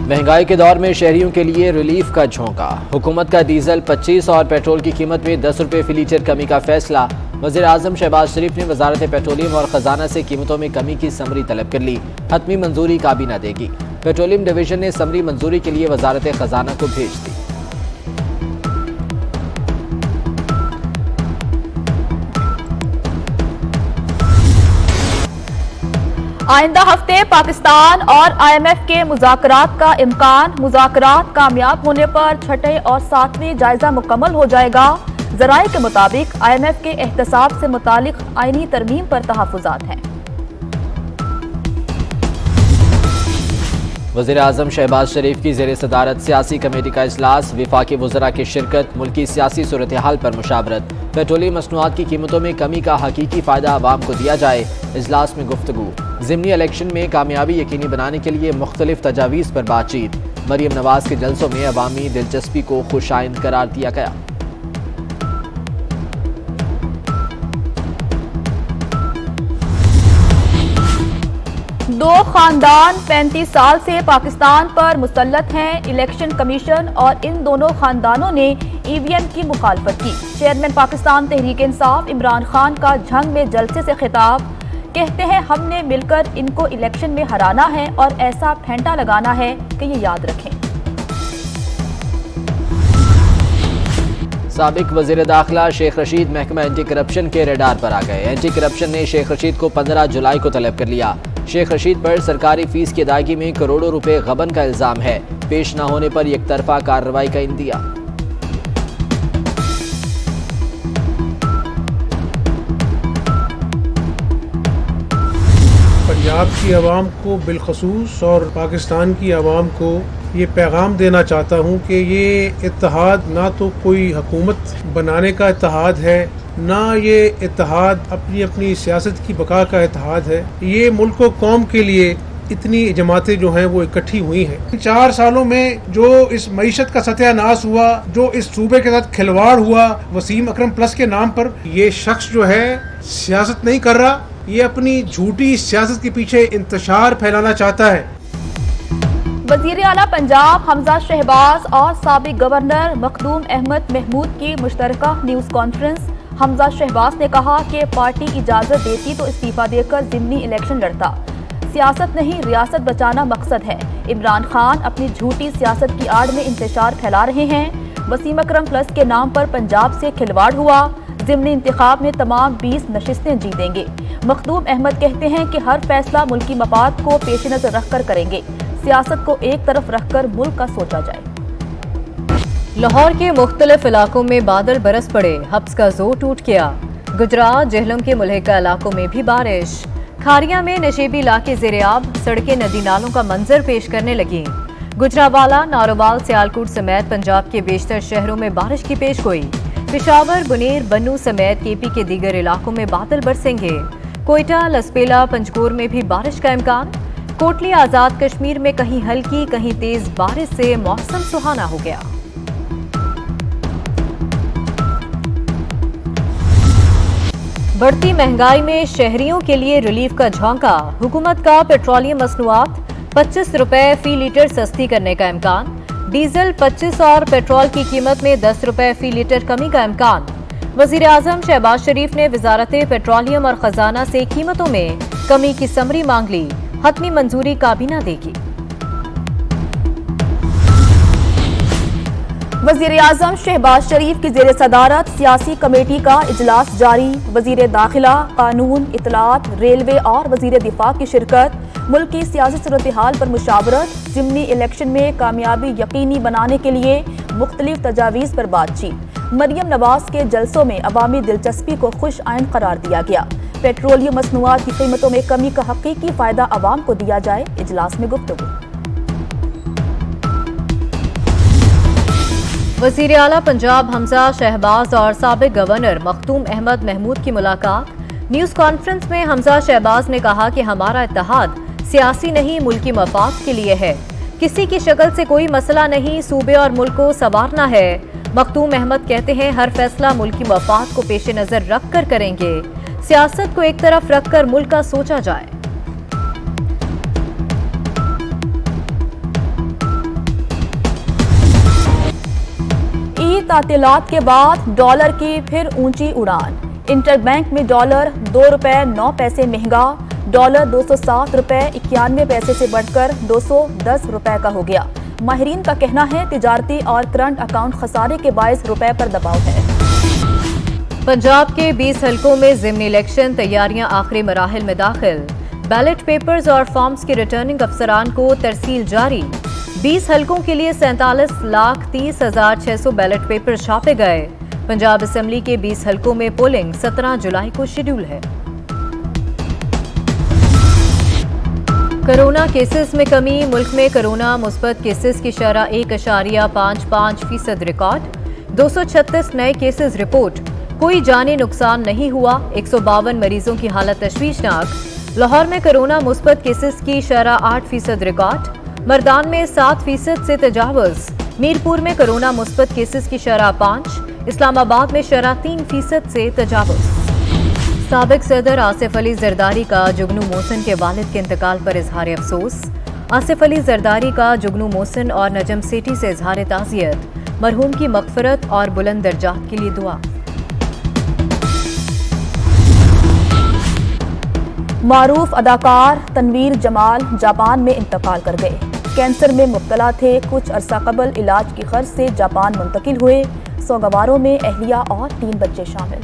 مہنگائی کے دور میں شہریوں کے لیے ریلیف کا جھونکا، حکومت کا ڈیزل 25 اور پیٹرول کی قیمت میں 10 روپے فی لیٹر کمی کا فیصلہ۔ وزیر اعظم شہباز شریف نے وزارت پیٹرولیم اور خزانہ سے قیمتوں میں کمی کی سمری طلب کر لی، حتمی منظوری کابینہ دے گی۔ پیٹرولیم ڈویژن نے سمری منظوری کے لیے وزارت خزانہ کو بھیج دی۔ آئندہ ہفتے پاکستان اور آئی ایم ایف کے مذاکرات کا امکان، مذاکرات کامیاب ہونے پر چھٹے اور ساتویں جائزہ مکمل ہو جائے گا۔ ذرائع کے مطابق آئی ایم ایف کے احتساب سے متعلق آئینی ترمیم پر تحفظات ہیں۔ وزیر اعظم شہباز شریف کی زیر صدارت سیاسی کمیٹی کا اجلاس، وفاقی وزراء کی شرکت، ملکی سیاسی صورتحال پر مشاورت، پیٹرولیم مصنوعات کی قیمتوں میں کمی کا حقیقی فائدہ عوام کو دیا جائے، اجلاس میں گفتگو، ضمنی الیکشن میں کامیابی یقینی بنانے کے لیے مختلف تجاویز پر بات چیت، مریم نواز کے جلسوں میں عوامی دلچسپی کو خوش آئند قرار دیا گیا۔ دو خاندان 35 سال سے پاکستان پر مسلط ہیں، الیکشن کمیشن اور ان دونوں خاندانوں نے ای وی ایم کی مخالفت کی۔ چیئرمین پاکستان تحریک انصاف عمران خان کا جھنگ میں جلسے سے خطاب، کہتے ہیں ہم نے مل کر ان کو الیکشن میں ہرانا ہے اور ایسا پھینٹا لگانا ہے کہ یہ یاد رکھیں۔ سابق وزیر داخلہ شیخ رشید محکمہ اینٹی کرپشن کے ریڈار پر آ گئے۔ اینٹی کرپشن نے شیخ رشید کو 15 جولائی کو طلب کر لیا۔ شیخ رشید پر سرکاری فیس کی ادائیگی میں کروڑوں روپے غبن کا الزام ہے، پیش نہ ہونے پر یک طرفہ کارروائی کا اندیہ۔ پنجاب کی عوام کو بالخصوص اور پاکستان کی عوام کو یہ پیغام دینا چاہتا ہوں کہ یہ اتحاد نہ تو کوئی حکومت بنانے کا اتحاد ہے، نہ یہ اتحاد اپنی سیاست کی بقا کا اتحاد ہے۔ یہ ملک و قوم کے لیے اتنی جماعتیں جو ہیں وہ اکٹھی ہوئی ہیں۔ 4 سالوں میں جو اس معیشت کا ستیہ ناش ہوا، جو اس صوبے کے ساتھ کھلواڑ ہوا وسیم اکرم پلس کے نام پر، یہ شخص جو ہے سیاست نہیں کر رہا، یہ اپنی جھوٹی سیاست کے پیچھے انتشار پھیلانا چاہتا ہے۔ وزیر اعلیٰ پنجاب حمزہ شہباز اور سابق گورنر مخدوم احمد محمود کی مشترکہ نیوز کانفرنس۔ حمزہ شہباز نے کہا کہ پارٹی اجازت دیتی تو استعفیٰ دے کر ضمنی الیکشن لڑتا، سیاست نہیں ریاست بچانا مقصد ہے۔ عمران خان اپنی جھوٹی سیاست کی آڑ میں انتشار پھیلا رہے ہیں۔ وسیم اکرم پلس کے نام پر پنجاب سے کھلواڑ ہوا، ضمنی انتخاب میں تمام 20 نشستیں جیتیں گے۔ مخدوم احمد کہتے ہیں کہ ہر فیصلہ ملکی مفاد کو پیش نظر رکھ کر کریں گے، سیاست کو ایک طرف رکھ کر ملک کا سوچا جائے۔ لاہور کے مختلف علاقوں میں بادل برس پڑے، حبس کا زور ٹوٹ گیا۔ گجرات جہلم کے ملحقہ علاقوں میں بھی بارش۔ کھاریاں میں نشیبی علاقے زیر آب، سڑکیں ندی نالوں کا منظر پیش کرنے لگیں۔ گجرانوالہ، نارووال، سیالکوٹ سمیت پنجاب کے بیشتر شہروں میں بارش کی پیش گوئی۔ پشاور، بنیر، بنو سمیت کے پی کے دیگر علاقوں میں بادل برسیں گے۔ کوئٹہ، لسپیلا، پنجگور میں بھی بارش کا امکان۔ کوٹلی آزاد کشمیر میں کہیں ہلکی کہیں تیز بارش سے موسم سہانا ہو گیا۔ بڑھتی مہنگائی میں شہریوں کے لیے ریلیف کا جھونکا، حکومت کا پیٹرولیم مصنوعات 25 روپے فی لیٹر سستی کرنے کا امکان، ڈیزل 25 اور پیٹرول کی قیمت میں 10 روپے فی لیٹر کمی کا امکان۔ وزیر اعظم شہباز شریف نے وزارت پیٹرولیم اور خزانہ سے قیمتوں میں کمی کی سمری مانگ لی، حتمی منظوری کابینہ دے گی۔ وزیر اعظم شہباز شریف کی زیر صدارت سیاسی کمیٹی کا اجلاس جاری، وزیر داخلہ، قانون، اطلاعات، ریلوے اور وزیر دفاع کی شرکت، ملک کی سیاسی صورتحال پر مشاورت، ضمنی الیکشن میں کامیابی یقینی بنانے کے لیے مختلف تجاویز پر بات چیت۔ مریم نواز کے جلسوں میں عوامی دلچسپی کو خوش آئند قرار دیا گیا، پیٹرولیم مصنوعات کی قیمتوں میں کمی کا حقیقی فائدہ عوام کو دیا جائے، اجلاس میں گفتگو۔ وزیر اعلیٰ پنجاب حمزہ شہباز اور سابق گورنر مخدوم احمد محمود کی ملاقات۔ نیوز کانفرنس میں حمزہ شہباز نے کہا کہ ہمارا اتحاد سیاسی نہیں ملکی مفاد کے لیے ہے، کسی کی شکل سے کوئی مسئلہ نہیں، صوبے اور ملک کو سنوارنا ہے۔ مخدوم احمد کہتے ہیں ہر فیصلہ ملکی مفاد کو پیش نظر رکھ کر کریں گے، سیاست کو ایک طرف رکھ کر ملک کا سوچا جائے۔ تعطیلات کے بعد ڈالر کی پھر اونچی اڑان، انٹر بینک میں ڈالر 2 روپے 9 پیسے مہنگا، ڈالر 207 روپے 91 پیسے سے بڑھ کر 210 روپے کا ہو گیا۔ ماہرین کا کہنا ہے تجارتی اور کرنٹ اکاؤنٹ خسارے کے باعث روپے پر دباؤ ہے۔ پنجاب کے 20 حلقوں میں ضمنی الیکشن تیاریاں آخری مراحل میں داخل، بیلٹ پیپرز اور فارمز کے ریٹرننگ افسران کو ترسیل جاری۔ 20 حلقوں کے لیے 47,30,600 بیلٹ پیپر چھاپے گئے۔ پنجاب اسمبلی کے 20 حلقوں میں پولنگ 17 جولائی کو شیڈول ہے۔ کرونا کیسز میں کمی، ملک میں کرونا مثبت کیسز کی شرح 1.55% ریکارڈ، 236 نئے کیسز رپورٹ، کوئی جانی نقصان نہیں ہوا، 152 مریضوں کی حالت تشویشناک۔ لاہور میں کرونا مثبت کیسز کی شرح 8% ریکارڈ، مردان میں 7% سے تجاوز، میرپور میں کرونا مثبت کیسز کی شرح 5، اسلام آباد میں شرح 3% سے تجاوز۔ سابق صدر آصف علی زرداری کا جگنو محسن کے والد کے انتقال پر اظہار افسوس، آصف علی زرداری کا جگنو محسن اور نجم سیٹھی سے اظہار تعزیت، مرحوم کی مغفرت اور بلند درجات کے لیے دعا۔ معروف اداکار تنویر جمال جاپان میں انتقال کر گئے، کینسر میں مبتلا تھے، کچھ عرصہ قبل علاج کی غرض سے جاپان منتقل ہوئے، سوگواروں میں اہلیہ اور 3 بچے شامل۔